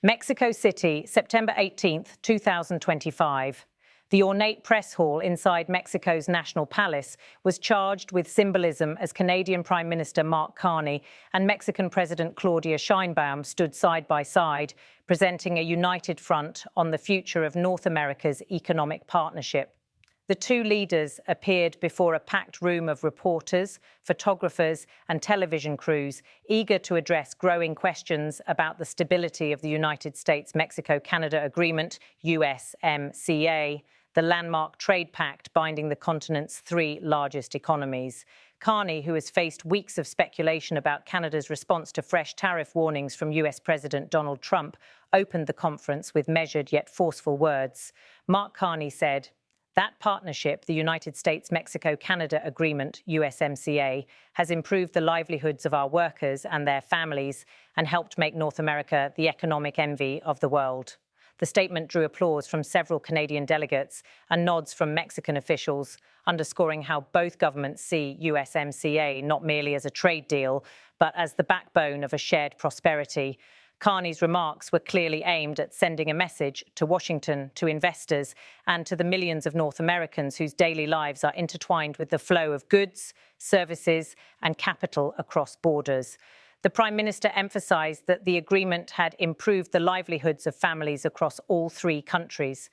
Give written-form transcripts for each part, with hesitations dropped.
Mexico City, September 18, 2025. The ornate press hall inside Mexico's National Palace was charged with symbolism as Canadian Prime Minister Mark Carney and Mexican President Claudia Sheinbaum stood side by side, presenting a united front on the future of North America's economic partnership. The two leaders appeared before a packed room of reporters, photographers and television crews, eager to address growing questions about the stability of the United States-Mexico-Canada Agreement, USMCA, the landmark trade pact binding the continent's three largest economies. Carney, who has faced weeks of speculation about Canada's response to fresh tariff warnings from US President Donald Trump, opened the conference with measured yet forceful words. Mark Carney said, "That partnership, the United States-Mexico-Canada Agreement, USMCA, has improved the livelihoods of our workers and their families and helped make North America the economic envy of the world." The statement drew applause from several Canadian delegates and nods from Mexican officials, underscoring how both governments see USMCA not merely as a trade deal, but as the backbone of a shared prosperity. Carney's remarks were clearly aimed at sending a message to Washington, to investors, and to the millions of North Americans whose daily lives are intertwined with the flow of goods, services, and capital across borders. The Prime Minister emphasized that the agreement had improved the livelihoods of families across all three countries.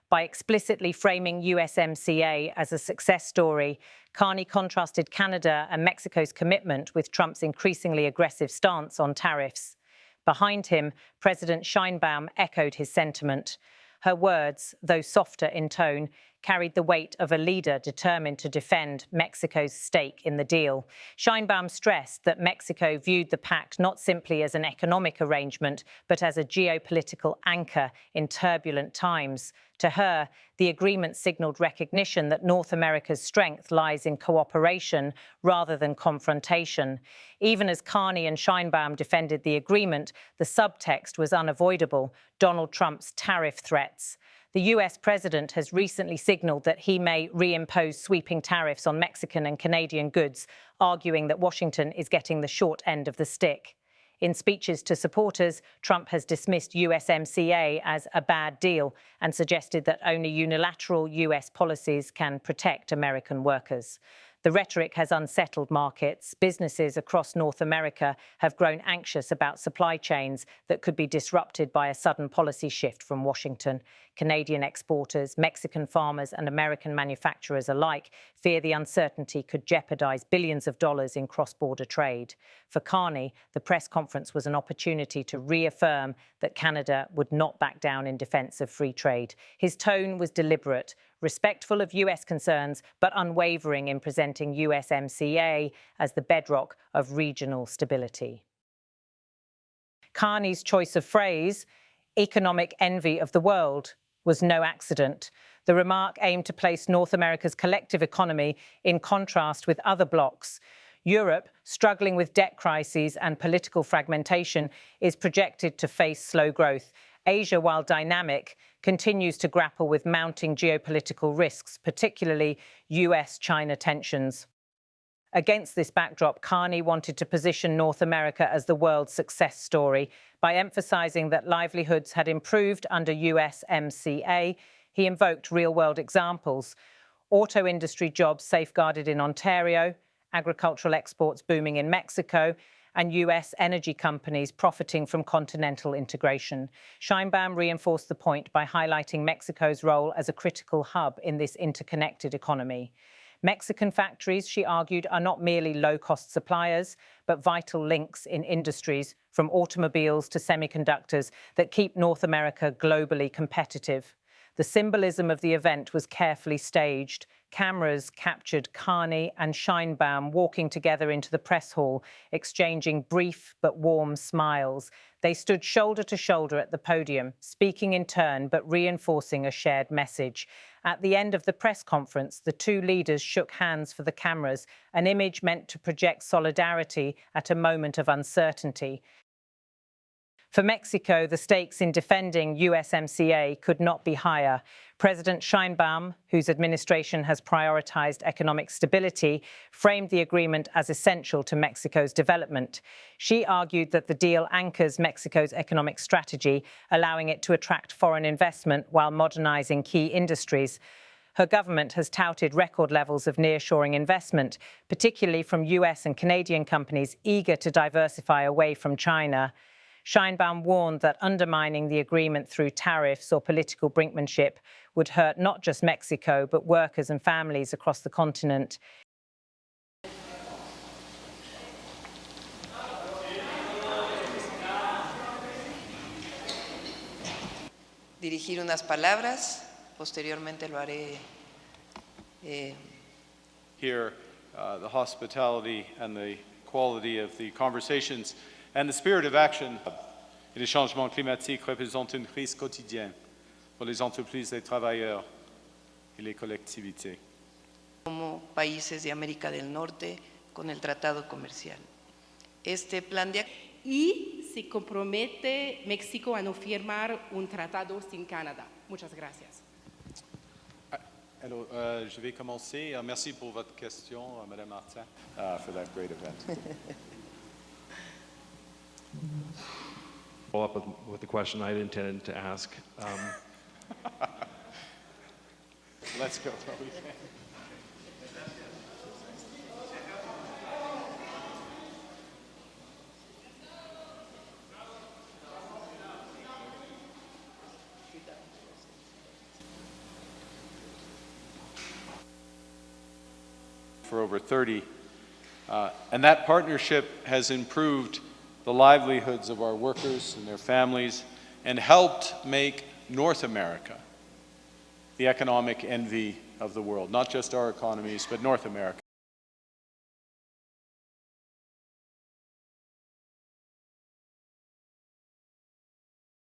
By explicitly framing USMCA as a success story, Carney contrasted Canada and Mexico's commitment with Trump's increasingly aggressive stance on tariffs. Behind him, President Sheinbaum echoed his sentiment. Her words, though softer in tone, carried the weight of a leader determined to defend Mexico's stake in the deal. Sheinbaum stressed that Mexico viewed the pact not simply as an economic arrangement, but as a geopolitical anchor in turbulent times. To her, the agreement signaled recognition that North America's strength lies in cooperation rather than confrontation. Even as Carney and Sheinbaum defended the agreement, the subtext was unavoidable: Donald Trump's tariff threats. The US president has recently signaled that he may reimpose sweeping tariffs on Mexican and Canadian goods, arguing that Washington is getting the short end of the stick. In speeches to supporters, Trump has dismissed USMCA as a bad deal and suggested that only unilateral US policies can protect American workers. The rhetoric has unsettled markets. Businesses across North America have grown anxious about supply chains that could be disrupted by a sudden policy shift from Washington. Canadian exporters, Mexican farmers, and American manufacturers alike fear the uncertainty could jeopardize billions of dollars in cross-border trade. For Carney, the press conference was an opportunity to reaffirm that Canada would not back down in defense of free trade. His tone was deliberate, respectful of US concerns, but unwavering in presenting USMCA as the bedrock of regional stability. Carney's choice of phrase, economic envy of the world, was no accident. The remark aimed to place North America's collective economy in contrast with other blocs. Europe, struggling with debt crises and political fragmentation, is projected to face slow growth. Asia, while dynamic, continues to grapple with mounting geopolitical risks, particularly US-China tensions. Against this backdrop, Carney wanted to position North America as the world's success story. By emphasizing that livelihoods had improved under USMCA, he invoked real-world examples: auto industry jobs safeguarded in Ontario, agricultural exports booming in Mexico, and US energy companies profiting from continental integration. Sheinbaum reinforced the point by highlighting Mexico's role as a critical hub in this interconnected economy. Mexican factories, she argued, are not merely low-cost suppliers, but vital links in industries, from automobiles to semiconductors, that keep North America globally competitive. The symbolism of the event was carefully staged. Cameras captured Carney and Sheinbaum walking together into the press hall, exchanging brief but warm smiles. They stood shoulder to shoulder at the podium, speaking in turn but reinforcing a shared message. At the end of the press conference, the two leaders shook hands for the cameras, an image meant to project solidarity at a moment of uncertainty. For Mexico, the stakes in defending USMCA could not be higher. President Sheinbaum, whose administration has prioritized economic stability, framed the agreement as essential to Mexico's development. She argued that the deal anchors Mexico's economic strategy, allowing it to attract foreign investment while modernizing key industries. Her government has touted record levels of nearshoring investment, particularly from US and Canadian companies eager to diversify away from China. Sheinbaum warned that undermining the agreement through tariffs or political brinkmanship would hurt not just Mexico, but workers and families across the continent. Dirigir unas palabras, posteriormente lo haré. Here, the hospitality and the quality of the conversations and the spirit of action. Et les changements climatiques représentent une crise quotidienne pour les entreprises, les travailleurs et les collectivités. Como países de América del Norte con el tratado comercial. Este plan de y se compromete México a no firmar un tratado sin Canadá. Muchas gracias. Alors, je vais commencer. Merci pour votre question, Madame Martin, for that great event. Follow up with the question I intended to ask. Let's go. For over 30, and that partnership has improved the livelihoods of our workers and their families and helped make North America the economic envy of the world, not just our economies, but North America.